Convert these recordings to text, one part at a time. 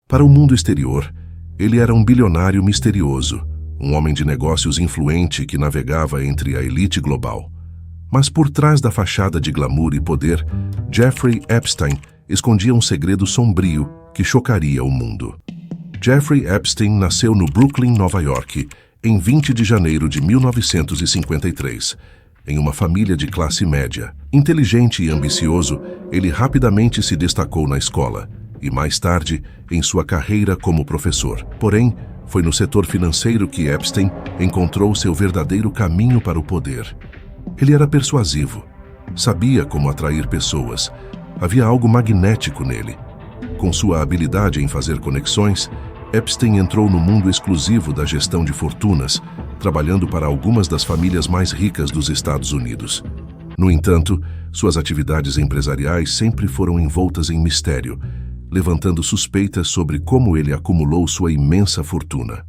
Para o mundo exterior, ele era um bilionário misterioso, um homem de negócios influente que navegava entre a elite global. Mas por trás da fachada de glamour e poder, Jeffrey Epstein escondia um segredo sombrio que chocaria o mundo. Jeffrey Epstein nasceu no Brooklyn, Nova York, em 20 de janeiro de 1953. Em uma família de classe média. Inteligente e ambicioso, ele rapidamente se destacou na escola e, mais tarde, em sua carreira como professor. Porém, foi no setor financeiro que Epstein encontrou seu verdadeiro caminho para o poder. Ele era persuasivo, sabia como atrair pessoas, havia algo magnético nele. Com sua habilidade em fazer conexões, Epstein entrou no mundo exclusivo da gestão de fortunas, trabalhando para algumas das famílias mais ricas dos Estados Unidos. No entanto, suas atividades empresariais sempre foram envoltas em mistério, levantando suspeitas sobre como ele acumulou sua imensa fortuna.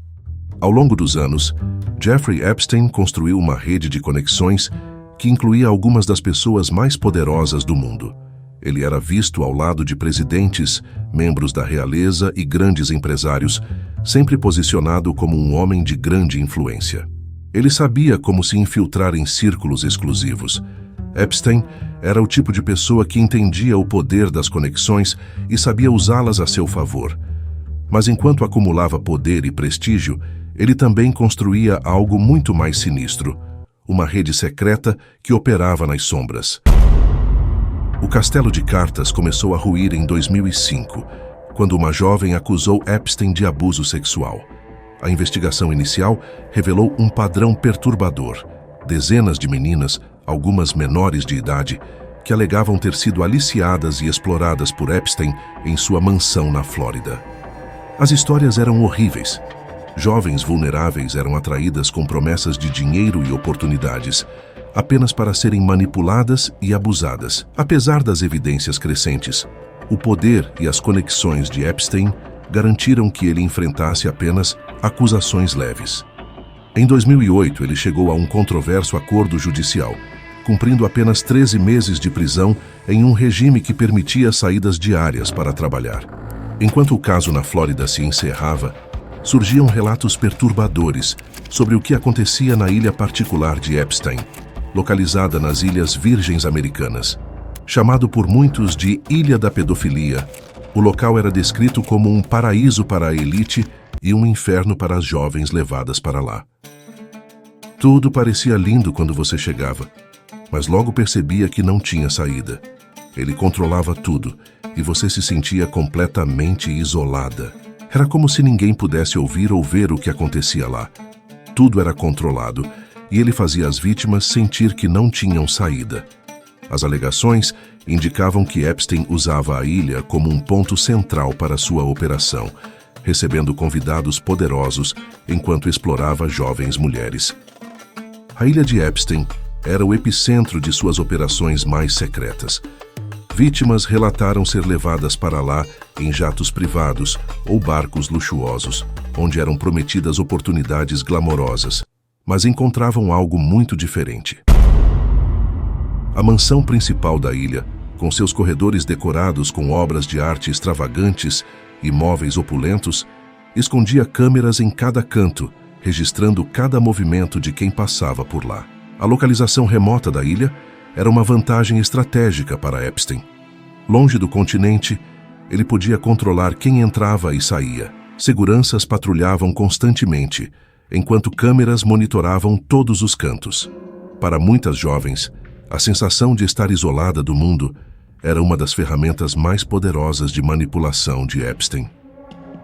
Ao longo dos anos, Jeffrey Epstein construiu uma rede de conexões que incluía algumas das pessoas mais poderosas do mundo. Ele era visto ao lado de presidentes, membros da realeza e grandes empresários, sempre posicionado como um homem de grande influência. Ele sabia como se infiltrar em círculos exclusivos. Epstein era o tipo de pessoa que entendia o poder das conexões e sabia usá-las a seu favor. Mas enquanto acumulava poder e prestígio, ele também construía algo muito mais sinistro, uma rede secreta que operava nas sombras. O castelo de cartas começou a ruir em 2005, quando uma jovem acusou Epstein de abuso sexual. A investigação inicial revelou um padrão perturbador. Dezenas de meninas, algumas menores de idade, que alegavam ter sido aliciadas e exploradas por Epstein em sua mansão na Flórida. As histórias eram horríveis. Jovens vulneráveis eram atraídas com promessas de dinheiro e oportunidades, apenas para serem manipuladas e abusadas. Apesar das evidências crescentes, o poder e as conexões de Epstein garantiram que ele enfrentasse apenas acusações leves. Em 2008, ele chegou a um controverso acordo judicial, cumprindo apenas 13 meses de prisão em um regime que permitia saídas diárias para trabalhar. Enquanto o caso na Flórida se encerrava, surgiam relatos perturbadores sobre o que acontecia na ilha particular de Epstein, localizada nas Ilhas Virgens Americanas. Chamado por muitos de Ilha da Pedofilia, o local era descrito como um paraíso para a elite e um inferno para as jovens levadas para lá. Tudo parecia lindo quando você chegava, mas logo percebia que não tinha saída. Ele controlava tudo e você se sentia completamente isolada. Era como se ninguém pudesse ouvir ou ver o que acontecia lá. Tudo era controlado e ele fazia as vítimas sentir que não tinham saída. As alegações indicavam que Epstein usava a ilha como um ponto central para sua operação, recebendo convidados poderosos enquanto explorava jovens mulheres. A ilha de Epstein era o epicentro de suas operações mais secretas. Vítimas relataram ser levadas para lá em jatos privados ou barcos luxuosos, onde eram prometidas oportunidades glamorosas, mas encontravam algo muito diferente. A mansão principal da ilha, com seus corredores decorados com obras de arte extravagantes e móveis opulentos, escondia câmeras em cada canto, registrando cada movimento de quem passava por lá. A localização remota da ilha era uma vantagem estratégica para Epstein. Longe do continente, ele podia controlar quem entrava e saía. Seguranças patrulhavam constantemente, enquanto câmeras monitoravam todos os cantos. Para muitas jovens, a sensação de estar isolada do mundo era uma das ferramentas mais poderosas de manipulação de Epstein.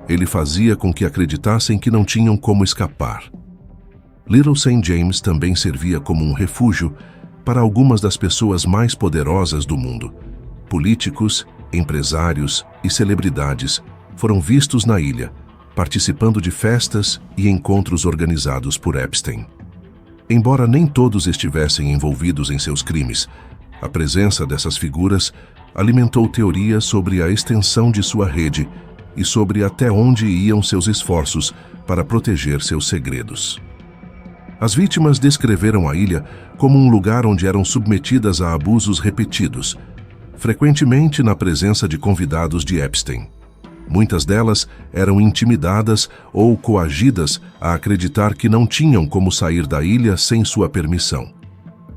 Ele fazia com que acreditassem que não tinham como escapar. Little St. James também servia como um refúgio para algumas das pessoas mais poderosas do mundo. Políticos, empresários e celebridades foram vistos na ilha, participando de festas e encontros organizados por Epstein. Embora nem todos estivessem envolvidos em seus crimes, a presença dessas figuras alimentou teorias sobre a extensão de sua rede e sobre até onde iam seus esforços para proteger seus segredos. As vítimas descreveram a ilha como um lugar onde eram submetidas a abusos repetidos, frequentemente na presença de convidados de Epstein. Muitas delas eram intimidadas ou coagidas a acreditar que não tinham como sair da ilha sem sua permissão.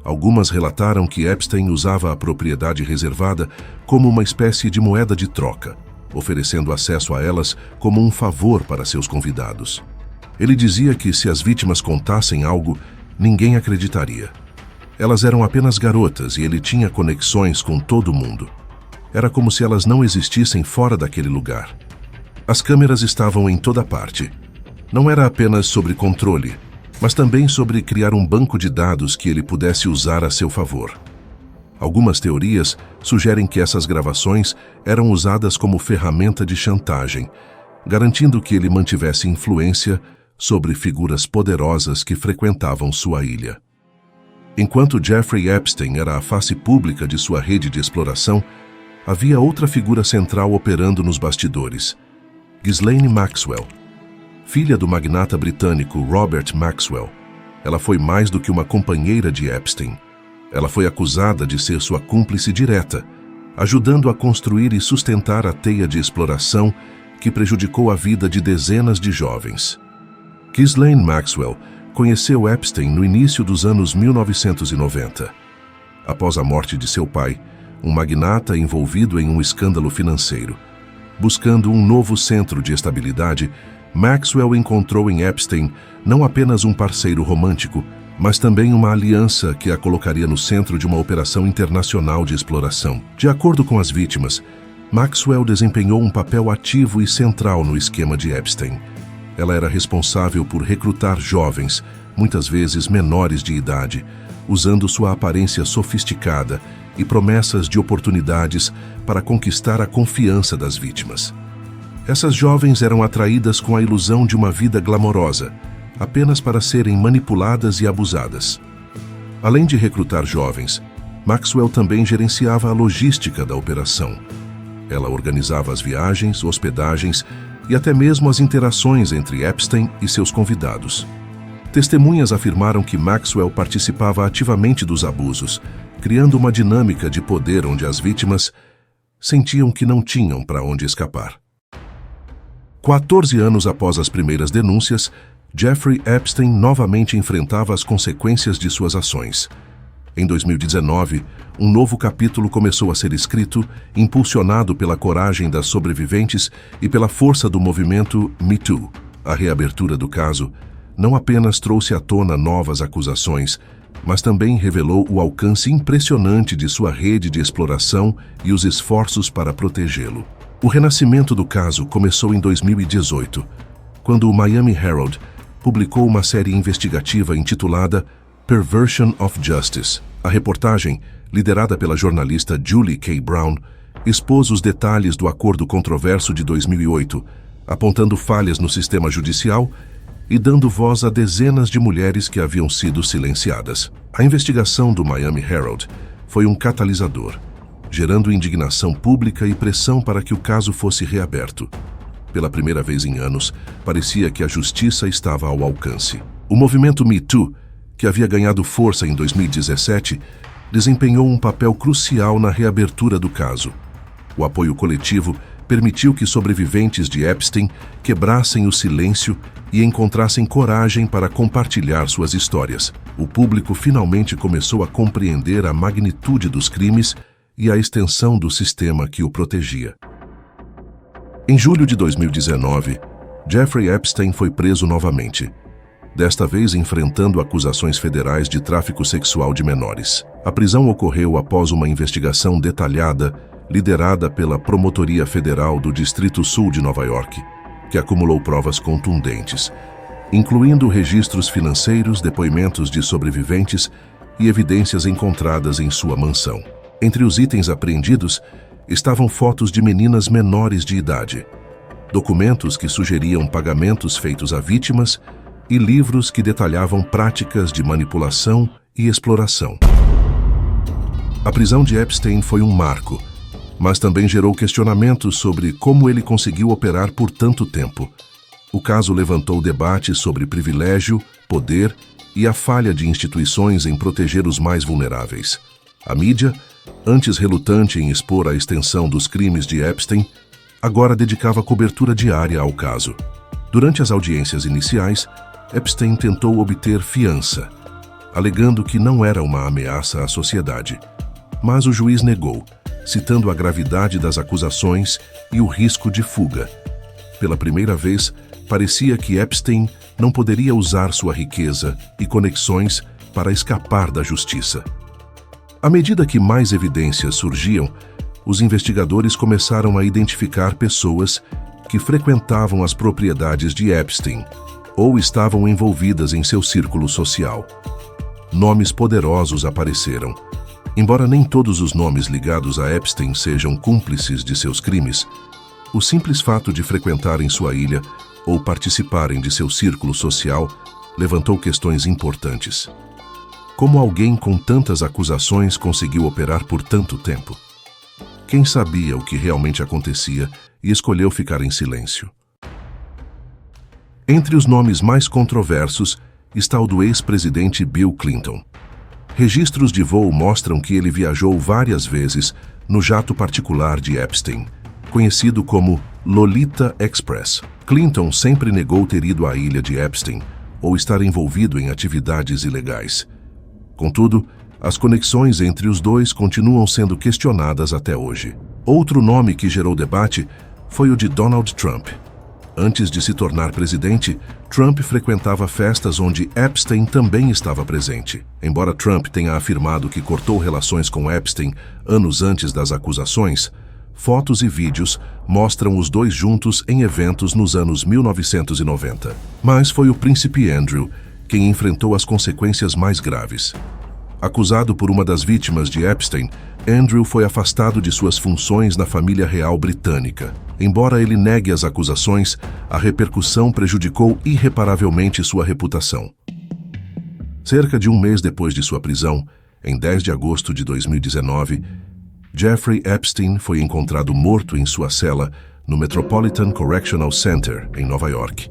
Algumas relataram que Epstein usava a propriedade reservada como uma espécie de moeda de troca, oferecendo acesso a elas como um favor para seus convidados. Ele dizia que se as vítimas contassem algo, ninguém acreditaria. Elas eram apenas garotas e ele tinha conexões com todo mundo. Era como se elas não existissem fora daquele lugar. As câmeras estavam em toda parte. Não era apenas sobre controle, mas também sobre criar um banco de dados que ele pudesse usar a seu favor. Algumas teorias sugerem que essas gravações eram usadas como ferramenta de chantagem, garantindo que ele mantivesse influência sobre figuras poderosas que frequentavam sua ilha. Enquanto Jeffrey Epstein era a face pública de sua rede de exploração, havia outra figura central operando nos bastidores: Ghislaine Maxwell. Filha do magnata britânico Robert Maxwell, ela foi mais do que uma companheira de Epstein. Ela foi acusada de ser sua cúmplice direta, ajudando a construir e sustentar a teia de exploração que prejudicou a vida de dezenas de jovens. Ghislaine Maxwell conheceu Epstein no início dos anos 1990. Após a morte de seu pai, um magnata envolvido em um escândalo financeiro. Buscando um novo centro de estabilidade, Maxwell encontrou em Epstein não apenas um parceiro romântico, mas também uma aliança que a colocaria no centro de uma operação internacional de exploração. De acordo com as vítimas, Maxwell desempenhou um papel ativo e central no esquema de Epstein. Ela era responsável por recrutar jovens, muitas vezes menores de idade, usando sua aparência sofisticada e promessas de oportunidades para conquistar a confiança das vítimas. Essas jovens eram atraídas com a ilusão de uma vida glamourosa, apenas para serem manipuladas e abusadas. Além de recrutar jovens, Maxwell também gerenciava a logística da operação. Ela organizava as viagens, hospedagens e até mesmo as interações entre Epstein e seus convidados. Testemunhas afirmaram que Maxwell participava ativamente dos abusos, criando uma dinâmica de poder onde as vítimas sentiam que não tinham para onde escapar. 14 anos após as primeiras denúncias, Jeffrey Epstein novamente enfrentava as consequências de suas ações. Em 2019, um novo capítulo começou a ser escrito, impulsionado pela coragem das sobreviventes e pela força do movimento Me Too. A reabertura do caso não apenas trouxe à tona novas acusações, mas também revelou o alcance impressionante de sua rede de exploração e os esforços para protegê-lo. O renascimento do caso começou em 2018, quando o Miami Herald publicou uma série investigativa intitulada Perversion of Justice. A reportagem, liderada pela jornalista Julie K. Brown, expôs os detalhes do acordo controverso de 2008, apontando falhas no sistema judicial e dando voz a dezenas de mulheres que haviam sido silenciadas. A investigação do Miami Herald foi um catalisador, gerando indignação pública e pressão para que o caso fosse reaberto. Pela primeira vez em anos, parecia que a justiça estava ao alcance. O movimento Me Too, que havia ganhado força em 2017, desempenhou um papel crucial na reabertura do caso. O apoio coletivo permitiu que sobreviventes de Epstein quebrassem o silêncio e encontrassem coragem para compartilhar suas histórias. O público finalmente começou a compreender a magnitude dos crimes e a extensão do sistema que o protegia. Em julho de 2019, Jeffrey Epstein foi preso novamente, desta vez enfrentando acusações federais de tráfico sexual de menores. A prisão ocorreu após uma investigação detalhada liderada pela Promotoria Federal do Distrito Sul de Nova York, que acumulou provas contundentes, incluindo registros financeiros, depoimentos de sobreviventes e evidências encontradas em sua mansão. Entre os itens apreendidos estavam fotos de meninas menores de idade, documentos que sugeriam pagamentos feitos a vítimas e livros que detalhavam práticas de manipulação e exploração. A prisão de Epstein foi um marco, mas também gerou questionamentos sobre como ele conseguiu operar por tanto tempo. O caso levantou debates sobre privilégio, poder e a falha de instituições em proteger os mais vulneráveis. A mídia, antes relutante em expor a extensão dos crimes de Epstein, agora dedicava cobertura diária ao caso. Durante as audiências iniciais, Epstein tentou obter fiança, alegando que não era uma ameaça à sociedade. Mas o juiz negou, citando a gravidade das acusações e o risco de fuga. Pela primeira vez, parecia que Epstein não poderia usar sua riqueza e conexões para escapar da justiça. À medida que mais evidências surgiam, os investigadores começaram a identificar pessoas que frequentavam as propriedades de Epstein ou estavam envolvidas em seu círculo social. Nomes poderosos apareceram. Embora nem todos os nomes ligados a Epstein sejam cúmplices de seus crimes, o simples fato de frequentarem sua ilha ou participarem de seu círculo social levantou questões importantes. Como alguém com tantas acusações conseguiu operar por tanto tempo? Quem sabia o que realmente acontecia e escolheu ficar em silêncio? Entre os nomes mais controversos está o do ex-presidente Bill Clinton. Registros de voo mostram que ele viajou várias vezes no jato particular de Epstein, conhecido como Lolita Express. Clinton sempre negou ter ido à ilha de Epstein ou estar envolvido em atividades ilegais. Contudo, as conexões entre os dois continuam sendo questionadas até hoje. Outro nome que gerou debate foi o de Donald Trump. Antes de se tornar presidente, Trump frequentava festas onde Epstein também estava presente. Embora Trump tenha afirmado que cortou relações com Epstein anos antes das acusações, fotos e vídeos mostram os dois juntos em eventos nos anos 1990. Mas foi o príncipe Andrew quem enfrentou as consequências mais graves. Acusado por uma das vítimas de Epstein, Andrew foi afastado de suas funções na família real britânica. Embora ele negue as acusações, a repercussão prejudicou irreparavelmente sua reputação. Cerca de um mês depois de sua prisão, em 10 de agosto de 2019, Jeffrey Epstein foi encontrado morto em sua cela no Metropolitan Correctional Center, em Nova York.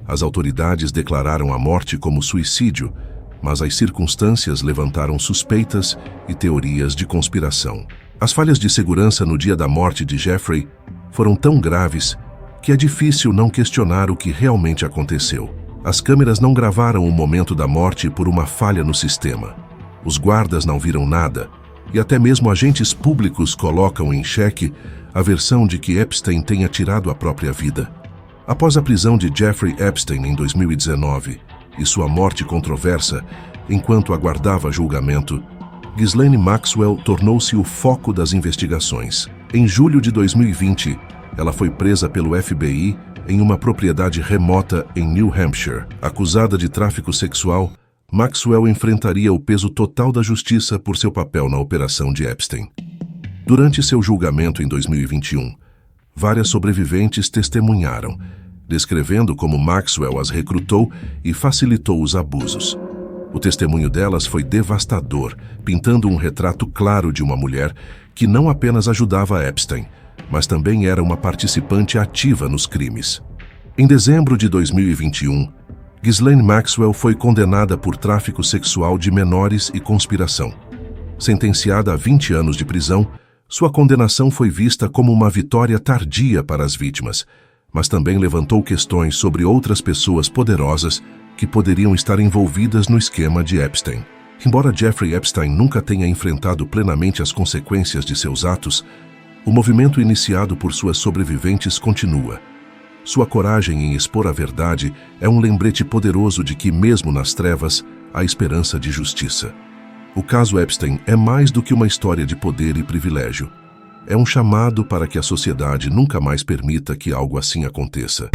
As autoridades declararam a morte como suicídio, mas as circunstâncias levantaram suspeitas e teorias de conspiração. As falhas de segurança no dia da morte de Jeffrey foram tão graves que é difícil não questionar o que realmente aconteceu. As câmeras não gravaram o momento da morte por uma falha no sistema. Os guardas não viram nada, e até mesmo agentes públicos colocam em xeque a versão de que Epstein tenha tirado a própria vida. Após a prisão de Jeffrey Epstein em 2019, e sua morte controversa, enquanto aguardava julgamento, Ghislaine Maxwell tornou-se o foco das investigações. Em julho de 2020, ela foi presa pelo FBI em uma propriedade remota em New Hampshire. Acusada de tráfico sexual, Maxwell enfrentaria o peso total da justiça por seu papel na operação de Epstein. Durante seu julgamento em 2021, várias sobreviventes testemunharam, descrevendo como Maxwell as recrutou e facilitou os abusos. O testemunho delas foi devastador, pintando um retrato claro de uma mulher que não apenas ajudava Epstein, mas também era uma participante ativa nos crimes. Em dezembro de 2021, Ghislaine Maxwell foi condenada por tráfico sexual de menores e conspiração. Sentenciada a 20 anos de prisão, sua condenação foi vista como uma vitória tardia para as vítimas, mas também levantou questões sobre outras pessoas poderosas que poderiam estar envolvidas no esquema de Epstein. Embora Jeffrey Epstein nunca tenha enfrentado plenamente as consequências de seus atos, o movimento iniciado por suas sobreviventes continua. Sua coragem em expor a verdade é um lembrete poderoso de que, mesmo nas trevas, há esperança de justiça. O caso Epstein é mais do que uma história de poder e privilégio. É um chamado para que a sociedade nunca mais permita que algo assim aconteça.